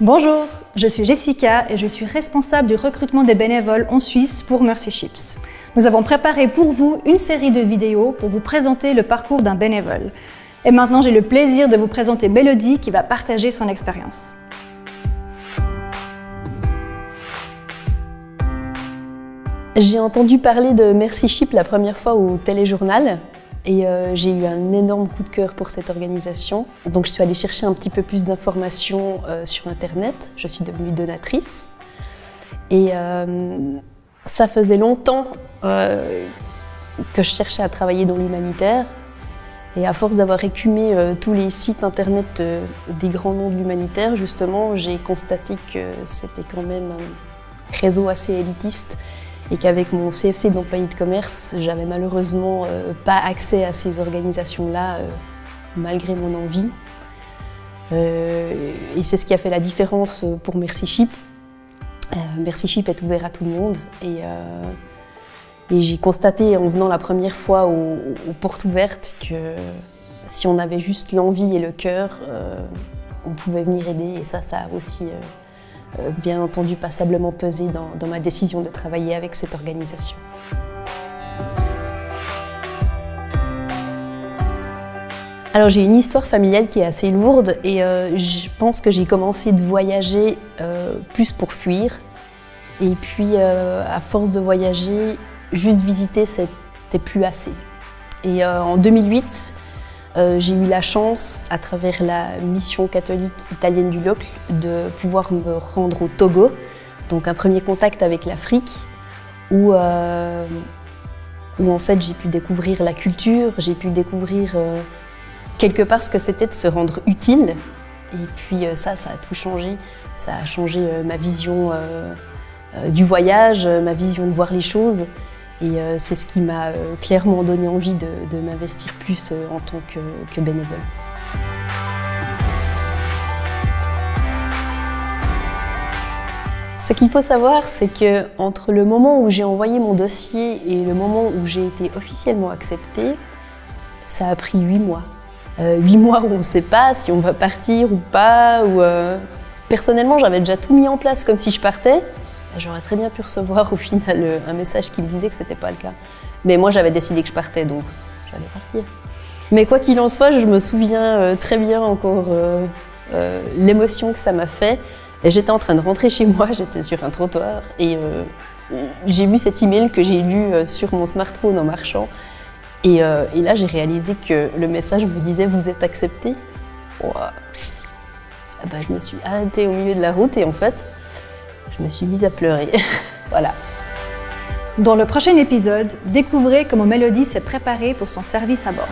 Bonjour, je suis Jessica et je suis responsable du recrutement des bénévoles en Suisse pour Mercy Ships. Nous avons préparé pour vous une série de vidéos pour vous présenter le parcours d'un bénévole. Et maintenant, j'ai le plaisir de vous présenter Mélodie qui va partager son expérience. J'ai entendu parler de Mercy Ships la première fois au téléjournal et j'ai eu un énorme coup de cœur pour cette organisation. Donc je suis allée chercher un petit peu plus d'informations sur internet. Je suis devenue donatrice et ça faisait longtemps que je cherchais à travailler dans l'humanitaire. Et à force d'avoir écumé tous les sites internet des grands noms de l'humanitaire, justement, j'ai constaté que c'était quand même un réseau assez élitiste et qu'avec mon CFC d'employé de commerce, j'avais malheureusement pas accès à ces organisations-là, malgré mon envie. Et c'est ce qui a fait la différence pour Mercy Ships. Mercy Ships est ouvert à tout le monde et j'ai constaté en venant la première fois aux portes ouvertes que si on avait juste l'envie et le cœur, on pouvait venir aider. Et ça a aussi, bien entendu, passablement pesé dans ma décision de travailler avec cette organisation. Alors j'ai une histoire familiale qui est assez lourde et je pense que j'ai commencé de voyager plus pour fuir. Et puis à force de voyager, juste visiter, c'était plus assez. Et en 2008, j'ai eu la chance, à travers la mission catholique italienne du Locle, de pouvoir me rendre au Togo. Donc un premier contact avec l'Afrique, où en fait j'ai pu découvrir la culture, j'ai pu découvrir quelque part ce que c'était de se rendre utile. Et puis ça a tout changé. Ça a changé ma vision du voyage, ma vision de voir les choses. Et c'est ce qui m'a clairement donné envie de m'investir plus en tant que bénévole. Ce qu'il faut savoir, c'est qu'entre le moment où j'ai envoyé mon dossier et le moment où j'ai été officiellement acceptée, ça a pris 8 mois. 8 mois où on ne sait pas si on va partir ou pas. Personnellement, j'avais déjà tout mis en place comme si je partais. J'aurais très bien pu recevoir au final un message qui me disait que c'était pas le cas. Mais moi j'avais décidé que je partais, donc j'allais partir. Mais quoi qu'il en soit, je me souviens très bien encore l'émotion que ça m'a fait. Et j'étais en train de rentrer chez moi, j'étais sur un trottoir et j'ai vu cet email que j'ai lu sur mon smartphone en marchant. Et là j'ai réalisé que le message me disait « Vous êtes accepté ». Je me suis arrêtée au milieu de la route et en fait, je me suis mise à pleurer. Voilà. Dans le prochain épisode, découvrez comment Mélodie s'est préparée pour son service à bord.